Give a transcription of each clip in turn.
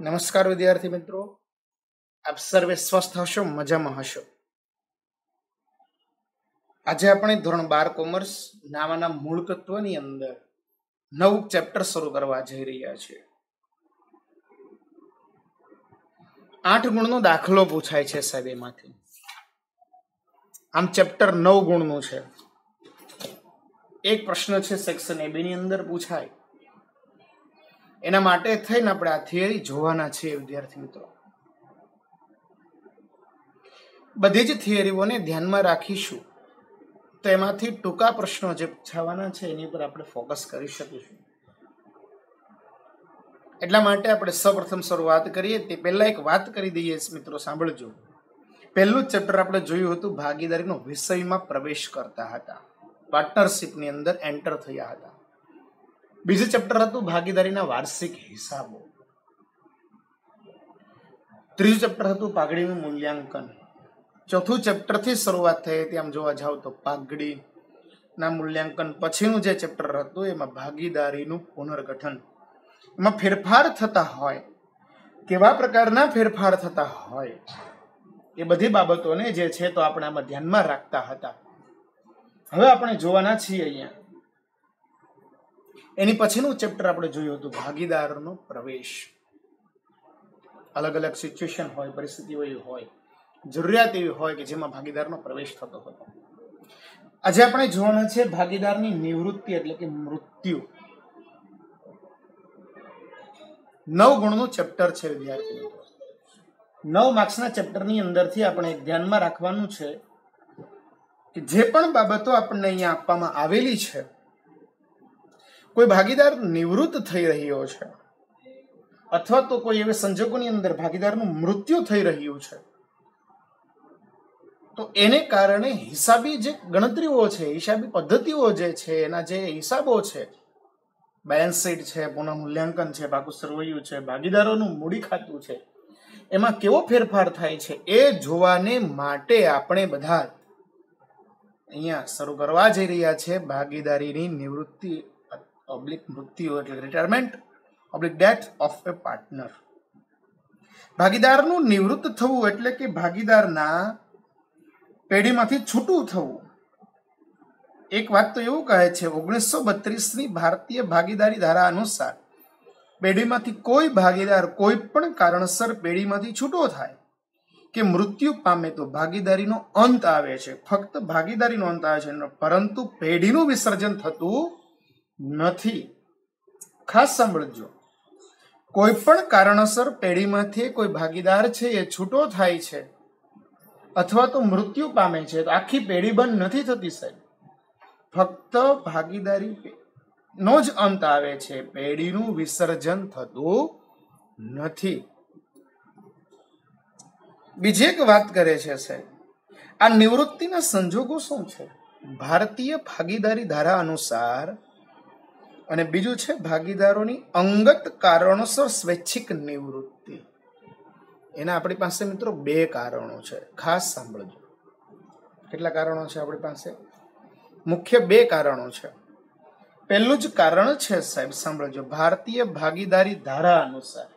નમસ્કાર વિદ્યાર્થી મિત્રો, આપ સર્વે સ્વસ્થ હશો, મજામાં હશો. આજે આપણે ધોરણ 12 કોમર્સ નામાના મૂળ તત્વની અંદર નવું ચેપ્ટર શરૂ કરવા જઈ રહ્યા છીએ. 8 ગુણનો દાખલો પૂછાય છે સાહેબ એમાંથી. આમ ચેપ્ટર 9 ગુણનું છે. એક પ્રશ્ન છે સેક્શન AB ની અંદર પૂછાય. એના માટે થઈને આપણે આ થિયરી જોવાના છીએ વિદ્યાર્થી મિત્રો. બધી જ થિયરીઓને ધ્યાનમાં રાખીશું તો એમાંથી ટૂંકા પ્રશ્નો જે પૂછાવાના છે એની પર આપણે ફોકસ કરી શકીશું. એટલા માટે આપણે સૌપ્રથમ શરૂઆત કરીએ તે પહેલા એક વાત કરી દઈએ મિત્રો, સાંભળજો. પહેલું જ ચેપ્ટર આપણે જોયું હતું ભાગીદારીનો વિષયમાં પ્રવેશ કરતા હતા, પાર્ટનરશિપની અંદર એન્ટર થયા હતા. બીજું ચેપ્ટર હતું ભાગીદારીના વાર્ષિક હિસાબો. ત્રીજું ચેપ્ટર હતું પાઘડીનું મૂલ્યાંકન. ચોથું ચેપ્ટર થી શરૂઆત થઈ હતી. આમ જોવા જાવ તો પાઘડીના મૂલ્યાંકન પછીનું જે ચેપ્ટર હતું એમાં ભાગીદારીનું પુનર્ગઠન. એમાં ફેરફાર થતા હોય, કેવા પ્રકારના ફેરફાર થતા હોય, એ બધી બાબતોને જે છે તો આપણે આમાં ધ્યાનમાં રાખતા હતા. હવે આપણે જોવાના છીએ અહીંયા. એની પછીનું ચેપ્ટર આપણે જોયું હતું ભાગીદારનો પ્રવેશ. અલગ અલગ સિચ્યુએશન હોય, પરિસ્થિતિઓ એવી હોય, જરૂરિયાત એવી હોય કે જેમાં ભાગીદારનો પ્રવેશ થતો હતો. આજે આપણે જોવાના છે ભાગીદારની નિવૃત્તિ એટલે કે મૃત્યુ. 9 ગુણનું ચેપ્ટર છે વિદ્યાર્થી મિત્રો. 9 માર્ક્સના ચેપ્ટરની અંદરથી આપણે ધ્યાનમાં રાખવાનું છે કે જે પણ બાબતો આપણને અહીંયા આપવામાં આવેલી છે, કોઈ ભાગીદાર નિવૃત્ત થઈ રહ્યો છે અથવા તો કોઈ એવા સંજોગોની અંદર ભાગીદારનું મૃત્યુ થઈ રહ્યું છે, તો એને કારણે હિસાબી જે ગણતરીઓ છે, હિસાબી પદ્ધતિઓ જે છે, એના જે હિસાબો છે, બેલેન્સ શીટ છે, પુનઃ મૂલ્યાંકન છે, પાકું સરવૈયું છે, ભાગીદારોનું મૂડી ખાતું છે, એમાં કેવો ફેરફાર થાય છે એ જોવાને માટે આપણે બધા અહીંયા શરૂ કરવા જઈ રહ્યા છે ભાગીદારીની નિવૃત્તિ ઓબ્લિક મૃત્યુ એટલે retirement oblique death of a partner. ભાગીદારનું નિવૃત્ત થવું એટલે કે ભાગીદારના પેઢીમાંથી છૂટું થવું. એક વાત તો એવું કહે છે 1932ની ભારતીય ભાગીદારી ધારા અનુસાર પેઢીમાંથી કોઈ ભાગીદાર કોઈ પણ કારણસર પેઢીમાંથી છૂટો થાય કે મૃત્યુ પામે તો ભાગીદારીનો અંત આવે છે. ફક્ત ભાગીદારીનો અંત આવે છે, પરંતુ પેઢીનું વિસર્જન થતું નથી. ખાસ સાંભળજો, કોઈ પણ કારણસર પેઢીમાંથી કોઈ ભાગીદાર છે એ છૂટો થાય છે અથવા તો મૃત્યુ પામે છે તો આખી પેઢી બંધ નથી થતી સાહેબ. ફક્ત ભાગીદારી નો જ અંત આવે છે, પેઢીનું વિસર્જન થતું નથી. બીજી એક વાત કરે છે સાહેબ, આ નિવૃત્તિના સંજોગો શું છે? ભારતીય ભાગીદારી ધારા અનુસાર, અને બીજું છે ભાગીદારોની અંગત કારણોસર સ્વૈચ્છિક નિવૃત્તિ. એના આપણી પાસે મિત્રો 2 કારણો છે. ખાસ સાંભળજો. કેટલા કારણો છે આપણી પાસે? મુખ્ય 2 કારણો છે. પહેલું જ કારણ છે સાહેબ, સાંભળજો, ભારતીય ભાગીદારી ધારા અનુસાર.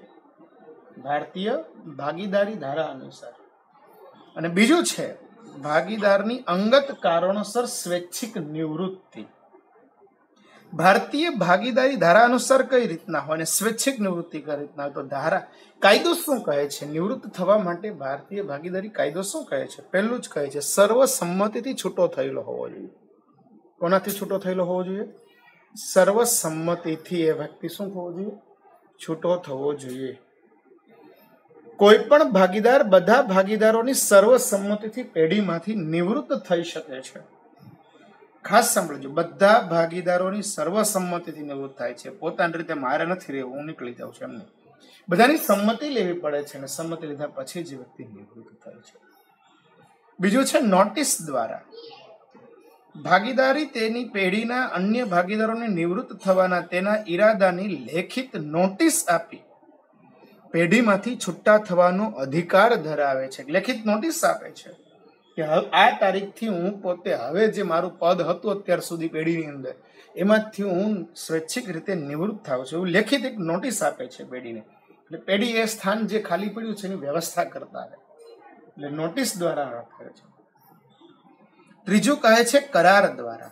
ભારતીય ભાગીદારી ધારા અનુસાર. અને બીજું છે ભાગીદારની અંગત કારણોસર સ્વૈચ્છિક નિવૃત્તિ. ભારતીય ભાગીદારી ધારા અનુસાર કઈ રીતના હોય અને સ્વૈચ્છિક નિવૃત્તિ કઈ રીતના હોય? તો ધારા કાયદો શું કહે છે? નિવૃત્ત થવા માટે ભારતીય ભાગીદારી કાયદો શું કહે છે? પહેલું જ કહે છે સર્વસંમતિથી છૂટો થયેલો હોવો જોઈએ. કોનાથી છૂટો થયેલો હોવો જોઈએ? સર્વસંમતિથી એ વ્યક્તિ શું થવો જોઈએ? છૂટો થવો જોઈએ. કોઈ પણ ભાગીદાર બધા ભાગીદારોની સર્વસંમતિથી પેઢીમાંથી નિવૃત્ત થઈ શકે છે. ખાસ સાંભળજો, બધા ભાગીદારોની સર્વસંમતિથી નિવૃત્ત થાય છે. પોતાની રીતે મારે નથી રહેવું, હું નીકળી જાઉં છું, એમને બધાની સંમતિ લેવી પડે છે અને સંમતિ લીધા પછી જ વ્યક્તિ નિવૃત્ત થાય છે. બીજું છે નોટિસ દ્વારા. ભાગીદારી તેની પેઢીના અન્ય ભાગીદારોને નિવૃત્ત થવાના તેના ઈરાદાની લેખિત નોટિસ આપી પેઢીમાંથી છૂટા થવાનો અધિકાર ધરાવે છે. લેખિત નોટિસ આપે છે કે આ તારીખથી હું પોતે હવે જે મારું પદ હતું અત્યાર સુધી પેઢીની અંદર એમાંથી હું સ્વૈચ્છિક રીતે નિવૃત્ત થાઉં છું. એવું લેખિત એક નોટિસ આપે છે પેઢીને. એટલે પેઢી એ સ્થાન જે ખાલી પડ્યું છે એની વ્યવસ્થા કરતા રહે, એટલે નોટિસ દ્વારા રાખે છે. ત્રીજું કહે છે કરાર દ્વારા.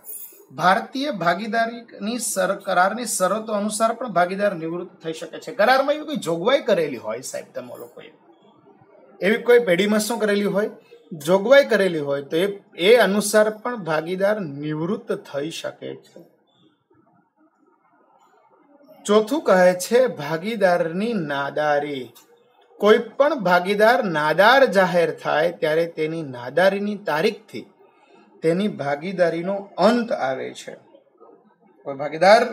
ભારતીય ભાગીદારીની કરારની શરતો અનુસાર પણ ભાગીદાર નિવૃત્ત થઈ શકે છે. કરારમાં એવી કોઈ જોગવાઈ કરેલી હોય સાહેબ, તમે લોકોએ એવી કોઈ પેઢીમાં શું કરેલી હોય, જોગવાઈ કરેલી હોય તો એ અનુસાર પણ ભાગીદાર નિવૃત્ત થઈ શકે છે. ચોથું કહે છે ભાગીદારની નાદારી. કોઈ પણ ભાગીદાર નાદાર જાહેર થાય ત્યારે તેની નાદારીની તારીખથી તેની ભાગીદારીનો અંત આવે છે. કોઈ ભાગીદાર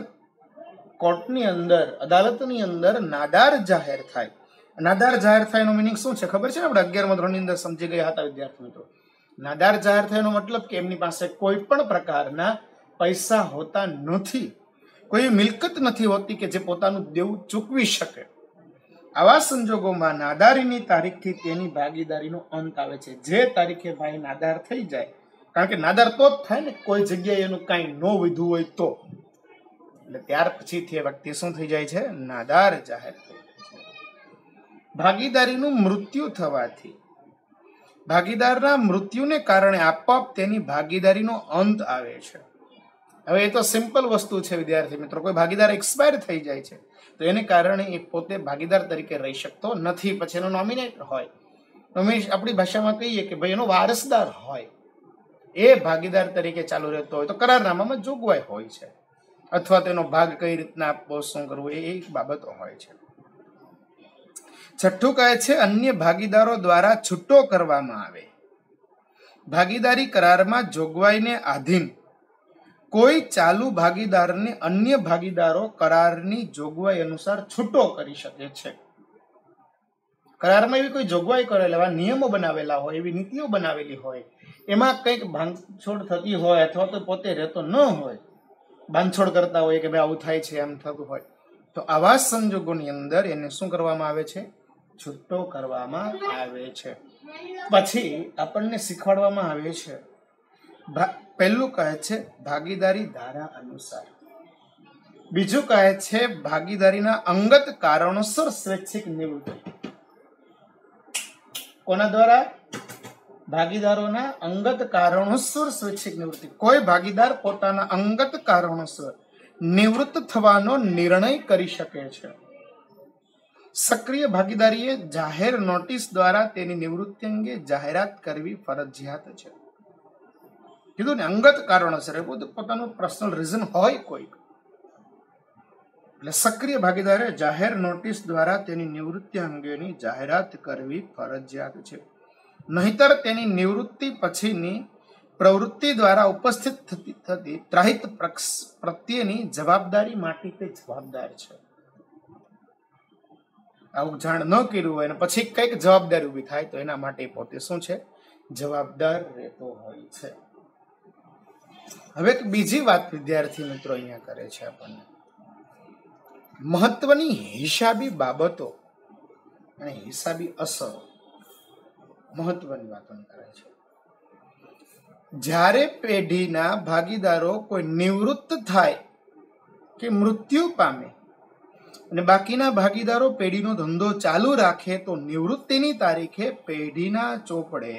કોર્ટની અંદર, અદાલતની અંદર નાદાર જાહેર થાય. નાદાર જાહેર થાય એનો મિનિંગ શું છે ખબર છે ને? આપણે 11મા ધોરણની અંદર સમજી ગયા હતા વિદ્યાર્થી મિત્રો. નાદાર જાહેર થાય એનો મતલબ કે એમની પાસે કોઈ પણ પ્રકારના પૈસા હોતા નથી, કોઈ મિલકત નથી હોતી કે જે પોતાનું દેવું ચૂકવી શકે. આવા સંજોગોમાં નાદારીની તારીખથી તેની ભાગીદારીનો અંત આવે છે. જે તારીખે ભાઈ નાદાર થઈ જાય, કારણ કે નાદાર તો જ થાય ને, કોઈ જગ્યાએ એનું કાંઈ ન વધ્યું હોય તો, એટલે ત્યાર પછીથી એ વ્યક્તિ શું થઈ જાય છે? નાદાર જાહેર થઈ જાય છે. ભાગીદારીનું મૃત્યુ થવાથી, ભાગીદારના મૃત્યુને કારણે આપોઆપ તેની ભાગીદારીનો અંત આવે છે. હવે એ તો સિમ્પલ વસ્તુ છે વિદ્યાર્થી મિત્રો. કોઈ ભાગીદાર એક્સપાયર થઈ જાય છે તો એને કારણે એ પોતે ભાગીદાર તરીકે રહી શકતો નથી, પછી એનો નોમિનેટ હોય, આપણી ભાષામાં કહીએ કે ભાઈ એનો વારસદાર હોય, એ ભાગીદાર તરીકે ચાલુ રહેતો હોય તો કરારનામામાં જોગવાઈ હોય છે, અથવા તેનો ભાગ કઈ રીતના આપવો, શું કરવું, એ એક બાબતો હોય છે. છઠ્ઠું કહે છે અન્ય ભાગીદારો દ્વારા છૂટો કરવામાં આવે. ભાગીદારી કરારમાં જોગવાઈને આધીન કોઈ ચાલુ ભાગીદારને અન્ય ભાગીદારો કરારની જોગવાઈ અનુસાર છૂટો કરી શકે છે. કરારમાં એવી કોઈ જોગવાઈ કરેલા, એવા નિયમો બનાવેલા હોય, એવી નીતિઓ બનાવેલી હોય, એમાં કંઈક ભાંગછોડ થતી હોય અથવા તો પોતે રહેતો ન હોય, બાંધછોડ કરતા હોય કે ભાઈ આવું થાય છે, એમ થતું હોય, તો આવા સંજોગોની અંદર એને શું કરવામાં આવે છે? છૂટો કરવામાં આવે છે. પછી આપણને શીખવાડવામાં આવે છે, પહેલું કહે છે ભાગીદારી ધારા અનુસાર. બીજું કહે છે ભાગીદારીના અંગત કારણોસર સ્વૈચ્છિક નિવૃત્તિ. કોના દ્વારા? ભાગીદારોના અંગત કારણોસર સ્વૈચ્છિક નિવૃત્તિ. કોઈ ભાગીદાર પોતાના અંગત કારણોસર નિવૃત્ત થવાનો નિર્ણય કરી શકે છે. સક્રિય ભાગીદારીએ જાહેર નોટિસ દ્વારા તેની નિવૃત્તિ અંગે જાહેરાત કરવી ફરજિયાત છે. કીધું ને, અંગત કારણોસર, પોતાનું પર્સનલ રીઝન હોય કોઈ, એટલે સક્રિય ભાગીદારે જાહેર નોટિસ દ્વારા તેની નિવૃત્તિ અંગેની જાહેરાત કરવી ફરજિયાત છે. નહીતર તેની નિવૃત્તિ પછીની પ્રવૃત્તિ દ્વારા ઉપસ્થિત થતી ત્રાહિત પ્રત્યેની જવાબદારી માટે તે જવાબદાર છે. આવું જાણ ન કર્યું હોય અને પછી કઈક જવાબદારી ઉભી થાય તો એના માટે પોતે શું છે? જવાબદાર રહેતો હોય છે. હવે બીજી વાત વિદ્યાર્થી મિત્રો અહીંયા કરે છે આપણને, મહત્વની હિસાબી બાબતો અને હિસાબી અસરો, મહત્વની વાતો કરે છે. જ્યારે પેઢીના ભાગીદારો કોઈ નિવૃત્ત થાય કે મૃત્યુ પામે અને બાકીના ભાગીદારો પેઢીનો ધંધો ચાલુ રાખે તો નિવૃત્તિની તારીખે પેઢીના ચોપડે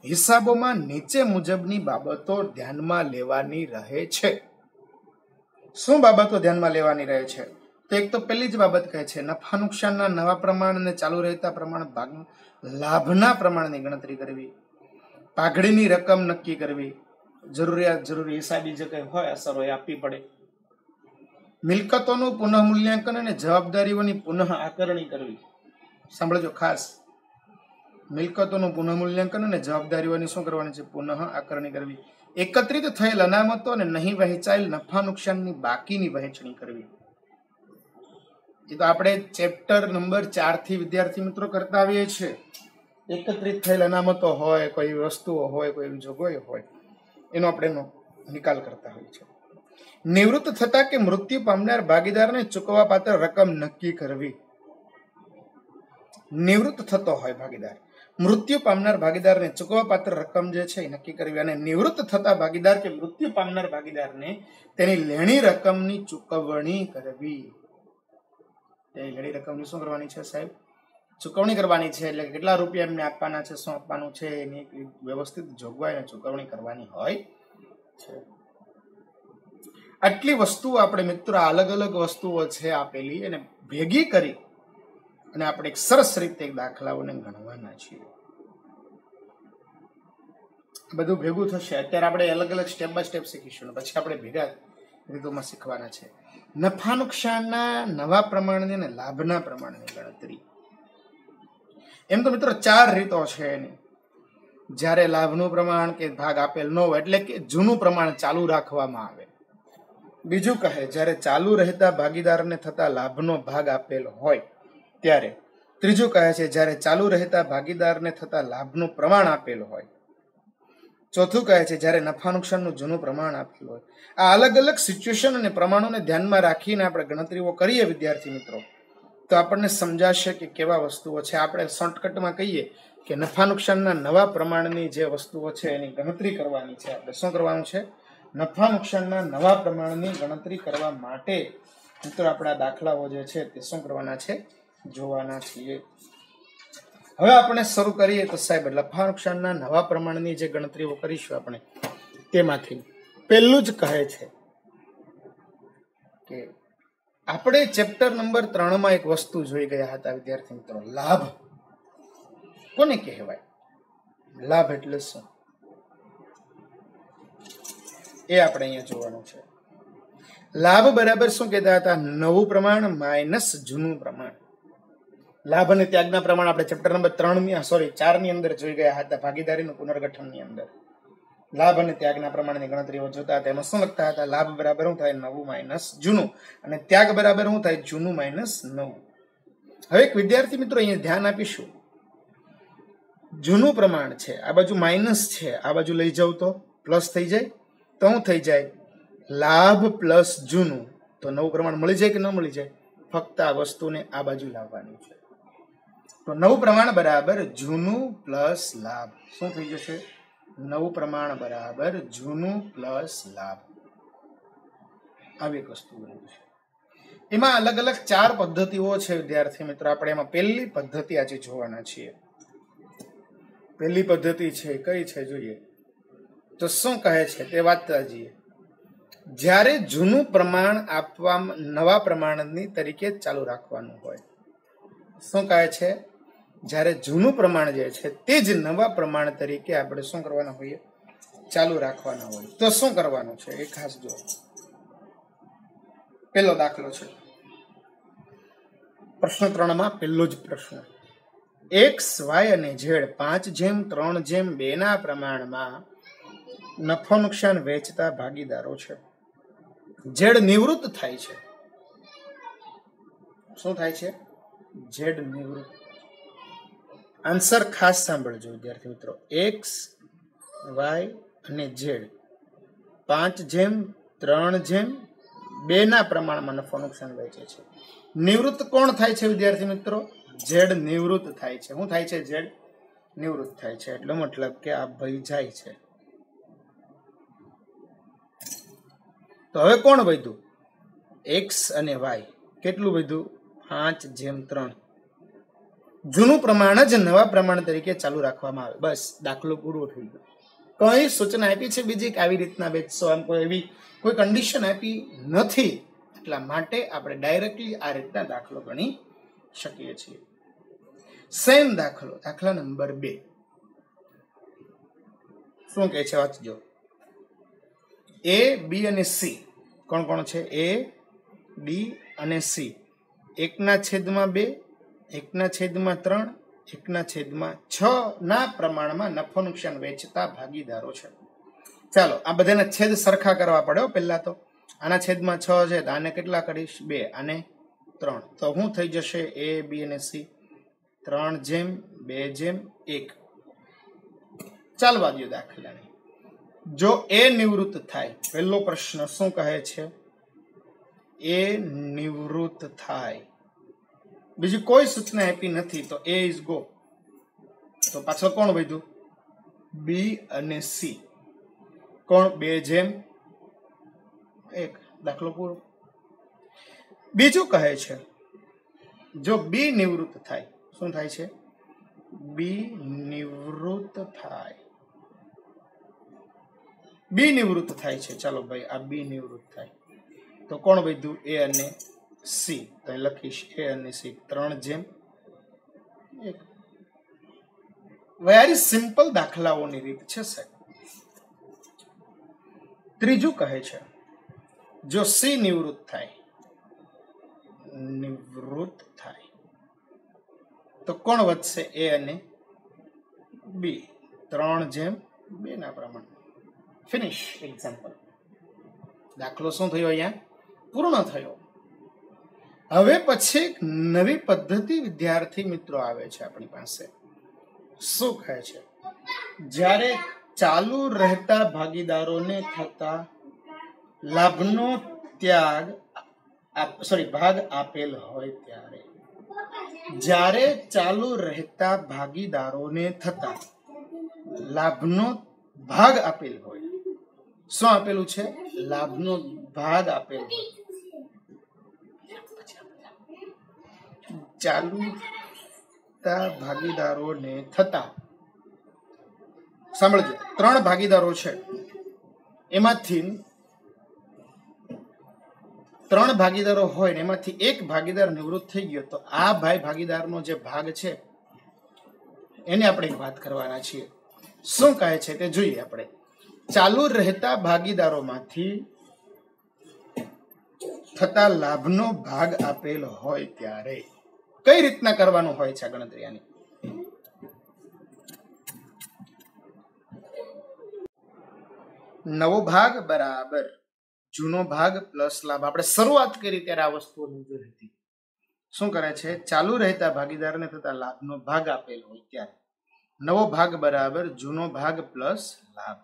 હિસાબોમાં નીચે મુજબની બાબતો ધ્યાનમાં લેવાની રહે છે. શું બાબતો ધ્યાનમાં લેવાની રહે છે? તો એક તો પહેલી જ બાબત કહે છે નફા નુકસાનના નવા પ્રમાણ અને ચાલુ રહેતા પ્રમાણ ભાગ લાભના પ્રમાણની ગણતરી કરવી, પાઘડીની રકમ નક્કી કરવી, જરૂરી હિસાબી જે કંઈ હોય અસરો એ આપવી પડે, મિલકતોનું પુનઃ મૂલ્યાંકન અને જવાબદારીઓની પુનઃ આકરણી કરવી. સાંભળજો ખાસ, મિલકતોનું પુનઃ મૂલ્યાંકન અને જવાબદારીઓની શું કરવાની છે? પુનઃ આકરણી કરવી. એકત્રિત થયેલ અનામતો અને નહીં વહેંચાયેલ નફા નુકસાનની બાકીની વહેંચણી કરવી. એ તો આપણે ચેપ્ટર નંબર 4 થી વિદ્યાર્થી મિત્રો કરતા આવીએ છીએ. એકત્રિત થયેલ અનામતો હોય, કોઈ વસ્તુઓ હોય, કોઈ જોગવાઈ હોય, એનો આપણે નિકાલ કરતા હોઈએ છીએ. નિવૃત્ત થતા કે મૃત્યુ પામનાર ભાગીદારને ચૂકવવા પાત્ર રકમ નક્કી કરવી. નિવૃત્ત થતો હોય ભાગીદાર, મૃત્યુ પામનાર ભાગીદારને ચૂકવવા પાત્ર રકમ જે છે એ નક્કી કરવી, અને નિવૃત્ત થતા ભાગીદાર કે મૃત્યુ પામનાર ભાગીદારને તેની લેણી રકમની ચૂકવણી કરવી. તે ઘડી રકમની શું કરવાની છે સાહેબ? ચૂકવણી કરવાની છે. એટલે કેટલા રૂપિયા એમને આપવાના છે, શું આપવાનું છે, એની વ્યવસ્થિત જોગવાઈ અને ચૂકવણી કરવાની હોય છે. આટલી વસ્તુઓ આપણે મિત્રો અલગ અલગ વસ્તુઓ છે આપેલી અને ભેગી કરી અને આપણે એક સરસ રીતે દાખલાઓને ગણવાના છીએ. બધું ભેગું થશે. અત્યારે આપણે અલગ અલગ સ્ટેપ બાય સ્ટેપ શીખીશું, પછી આપણે ભેગા રીતોમાં શીખવાના છે. નફા નુકસાનના નવા પ્રમાણની અને લાભના પ્રમાણની ગણતરી. એમ તો મિત્રો 4 રીતો છે એની. જ્યારે લાભનું પ્રમાણ કે ભાગ આપેલ ન હોય એટલે કે જૂનું પ્રમાણ ચાલુ રાખવામાં આવે. બીજું કહે જ્યારે ચાલુ રહેતા ભાગીદારને થતા લાભનો ભાગ આપેલ હોય ત્યારે. ત્રીજું કહે છે જ્યારે ચાલુ રહેતા ભાગીદારને થતા લાભનું પ્રમાણ આપેલ હોય. ચોથું કહે છે જ્યારે નફા નુકસાનનું જૂનું પ્રમાણ આપેલું હોય. આ અલગ અલગ સિચ્યુએશન અને પ્રમાણોને ધ્યાનમાં રાખીને આપણે ગણતરીઓ કરીએ વિદ્યાર્થી મિત્રો, તો આપણને સમજાશે કે કેવા વસ્તુઓ છે. આપણે શોર્ટકટમાં કહીએ કે નફા નુકસાનના નવા પ્રમાણની જે વસ્તુઓ છે એની ગણતરી કરવાની છે. આપણે શું કરવાનું છે? નફા નુકસાનના નવા પ્રમાણની ગણતરી કરવા માટે મિત્રો આપણા દાખલાઓ જે છે તે શું કરવાના છે? જોવાના છીએ. હવે આપણે શરૂ કરીએ તો સાહેબ નફા નુકસાનના નવા પ્રમાણની જે ગણતરીઓ કરીશું આપણે, તેમાંથી પહેલું જ કહે છે કે આપણે ચેપ્ટર નંબર 3 એક વસ્તુ જોઈ ગયા હતા વિદ્યાર્થી મિત્રો, લાભ કોને કહેવાય? લાભ એટલે શું એ આપણે અહીંયા જોવાનું છે. લાભ બરાબર શું કહેતા હતા? નવું પ્રમાણ માઇનસ જૂનું પ્રમાણ. લાભ અને ત્યાગના પ્રમાણ આપણે ચેપ્ટર નંબર 4 ની અંદર જોઈ ગયા હતા, ભાગીદારીનું પુનર્ગઠનની અંદર. લાભ અને ત્યાગના પ્રમાણની ગણતરીઓ જોતા હતા. એમાં શું લખતા હતા? લાભ બરાબર શું થાય? નવું માઇનસ જૂનું, અને ત્યાગ બરાબર શું થાય? જૂનું માઇનસ નવું. હવે એક વિદ્યાર્થી મિત્રો અહીંયા ધ્યાન આપીશું. જૂનું પ્રમાણ છે, આ બાજુ માઇનસ છે, આ બાજુ લઈ જાવ તો પ્લસ થઈ જાય. તો શું થઈ જાય? લાભ પ્લસ જૂનું. તો નવું પ્રમાણ મળી જાય કે ન મળી જાય? ફક્ત આ વસ્તુને આ બાજુ લાવવાની છે. તો નવું પ્રમાણ બરાબર જૂનું પ્લસ લાભ. શું થઈ જશે? નવું પ્રમાણ બરાબર જૂનું પ્લસ લાભ. આવી એક વસ્તુ બની છે. એમાં અલગ અલગ 4 પદ્ધતિઓ છે વિદ્યાર્થી મિત્રો. આપણે એમાં પહેલી પદ્ધતિ આજે જોવાના છીએ. પહેલી પદ્ધતિ છે કઈ છે જોઈએ તો શું કહે છે તે વાંચતા જઈએ. જ્યારે જૂનું પ્રમાણ આપવામાં નવા પ્રમાણની તરીકે ચાલુ રાખવાનું હોય. શું કહે છે? જ્યારે જૂનું પ્રમાણ જે છે તે જ નવા પ્રમાણ તરીકે આપણે શું કરવાના હોઈએ? ચાલુ રાખવાના હોય. તો શું કરવાનું છે એ ખાસ જો. પહેલો દાખલો છે પ્રશ્ન 3 પહેલો જ પ્રશ્ન. x, y અને z 5:3:2 ના પ્રમાણમાં નફો નુકસાન વેચતા ભાગીદારો છે. z નિવૃત્ત થાય છે. શું થાય છે? z નિવૃત્ત. આન્સર ખાસ સાંભળજો વિદ્યાર્થી મિત્રો. x, y અને z 5:3:2 ના પ્રમાણમાં નફો નુકસાન વેચે છે. નિવૃત્ત કોણ થાય છે વિદ્યાર્થી મિત્રો? z નિવૃત્ત થાય છે. શું થાય છે? z નિવૃત્ત થાય છે. એટલો મતલબ કે આ ભાઈ જાય છે. તો હવે કોણ વધ્યું? x અને y. કેટલું વધ્યું? 5:3. જૂનું પ્રમાણ જ નવા પ્રમાણ તરીકે ચાલુ રાખવામાં આવે. બસ દાખલો પૂરો થઈ ગયો. કઈ સૂચના આપી છે બીજી કે આવી રીતના વેચશો? આમ કોઈ એવી કોઈ કન્ડિશન આપી નથી. એટલા માટે આપણે ડાયરેક્ટલી આ રીતના દાખલો ગણી શકીએ છીએ. સેમ દાખલો, દાખલા નંબર 2. શું કહે છે વાંચજો. A, B અને C. કોણ કોણ છે? A, B અને C. 1/2, 1/3, 1/6 ના પ્રમાણમાં નફો નુકસાન વેચતા ભાગીદારો છે. ચાલો આ બધાના છેદ સરખા કરવા પડે પહેલા તો. આના છેદમાં 6 છે તો આને કેટલા કરીશ? 2 અને 3. તો શું થઈ જશે? A, B અને C 3:2:1. ચાલવા દો દાખલાને. જો A નિવૃત્ત થાય, પહેલો પ્રશ્ન શું કહે છે? A નિવૃત્ત થાય. બીજી કોઈ સૂચના આપી નથી તો A ઇઝ ગો. તો પાછળ કોણ વધ્યું? B અને C. કોણ? 2:1. દાખલો પૂરો. બીજું કહે છે જો બી નિવૃત્ત થાય, શું થાય છે? બી નિવૃત્ત થાય, બી નિવૃત્ત થાય છે. ચાલો ભાઈ, આ બી નિવૃત્ત થાય તો કોણ વધ્યું? એ અને સી. તો લખીશ એ અને સી 3:1. વેરી સિમ્પલ દાખલાઓની રીત છે સાહેબ. ત્રીજું કહે છે જો સી નિવૃત્ત થાય, નિવૃત્ત થાય તો કોણ વધશે? એ અને બી 3:2 ના પ્રમાણે. Finish example. દાખલો શું થયો? અહીંયા પૂર્ણ થયો. હવે પછી એક નવી પદ્ધતિ વિદ્યાર્થી મિત્રો આવે છે આપણી પાસે. શું કહે છે? જ્યારે ચાલુ રહેતા ભાગીદારોને થતા લાભનો ભાગ આપેલ હોય ત્યારે, જ્યારે ચાલુ રહેતા ભાગીદારોને થતા લાભનો ભાગ આપેલ હોય. શું આપેલું છે? લાભનો ભાગ આપેલ હોય. ચાલુ ભાગીદારોને થતા, સાંભળજો, 3 ભાગીદારો છે, એમાંથી 3 ભાગીદારો હોય ને એમાંથી એક ભાગીદાર નિવૃત્ત થઈ ગયો તો આ ભાગીદારનો જે ભાગ છે એને આપણે વાત કરવાના છીએ. શું કહે છે તે જોઈએ આપણે. ચાલુ રહેતા ભાગીદારોમાંથી થતા લાભનો ભાગ આપેલ હોય ત્યારે કઈ રીતના કરવાનું હોય છે ગણતરી આની? નવો ભાગ બરાબર જૂનો ભાગ પ્લસ લાભ. આપણે શરૂઆત કરી ત્યારે આ વસ્તુઓ જોઈ હતી. શું કરે છે? ચાલુ રહેતા ભાગીદારને થતા લાભનો ભાગ આપેલ હોય ત્યારે નવો ભાગ બરાબર જૂનો ભાગ પ્લસ લાભ.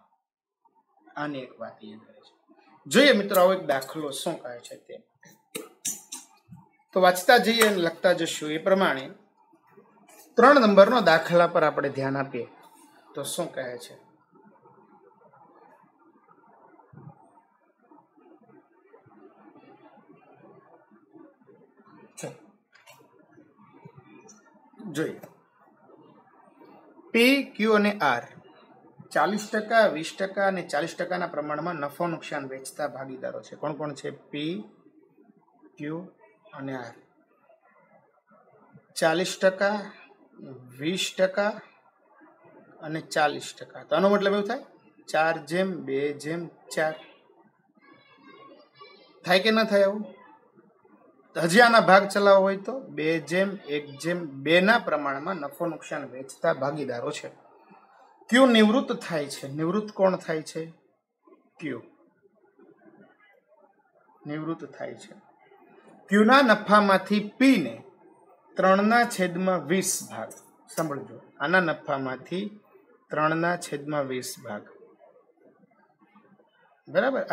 આની એક વાત યાદ કરે છે. જોઈએ મિત્રો આવો એક દાખલો શું કહે છે તે. તો વાંચતા જઈએ અને લખતા જશું એ પ્રમાણે 3 નંબરનો દાખલા પર આપણે ધ્યાન આપીએ તો શું કહે છે? જોઈએ પી, ક્યુ અને આર 40%, 20% અને 40%ના પ્રમાણમાં નફો નુકસાન વેચતા ભાગીદારો છે. કોણ કોણ છે? પી, ક્યુ અને આર. 40%, 20% અને 40%. તો આનો મતલબ એવું થાય 4:2:4 થાય કે ના થાય? આવું હજી આના ભાગ ચલાવવો હોય તો 2:1:2 ના પ્રમાણમાં નફો નુકસાન વેચતા ભાગીદારો છે. ક્યુ નિવૃત્ત થાય છે. નિવૃત્ત કોણ થાય છે? ક્યુ નિવૃત્ત થાય છે. ક્યુના નફામાંથી પી ને 3/20 ભાગ. સાંભળજો, આના નફામાંથી 3/20 ભાગ બરાબર.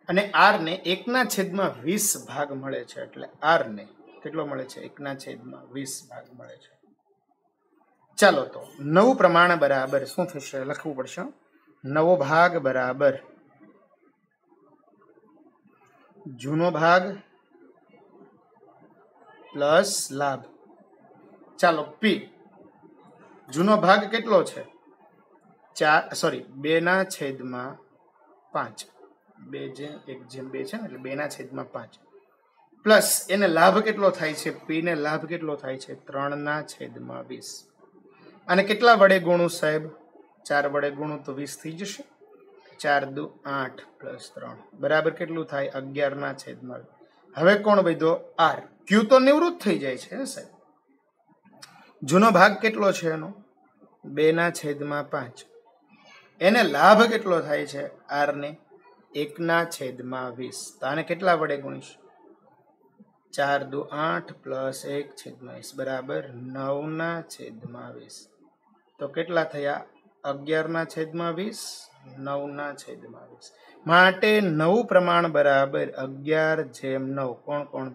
અને આર ને 1/20 ભાગ મળે છે. એટલે આર ને કેટલો મળે છે? 1/20 ભાગ મળે છે. ચાલો તો નવું પ્રમાણ બરાબર શું થશે? લખવું પડશે. નવો ભાગ બરાબર જૂનો ભાગ પ્લસ લાભ. ચાલો પી જૂનો ભાગ કેટલો છે? 2/5. 2:1:2 છે ને, એટલે 2/5 પ્લસ એને લાભ કેટલો થાય છે? પી ને લાભ કેટલો થાય છે? 3/20. અને કેટલા વડે ગુણું સાહેબ? 4 વડે ગુણું તો 20 થઈ જશે. 4 × 2 = 8 પ્લસ 3 બરાબર કેટલું થાય? 11/20. હવે કોણ વધ્યો? આર. ક્યુ તો નિવૃત્ત થઈ જાય છે સાહેબ. જૂનો ભાગ કેટલો છે એનો? 2/5. એને લાભ કેટલો થાય છે? આર ને 1/20. તો આને કેટલા વડે ગુણીશ? 4 × 2 = 8 પ્લસ 1/20 બરાબર 9/20. તો કેટલા થયા? 11/20, 9/20. માટે નવું પ્રમાણ બરાબર 11/9. કોણ કોણ?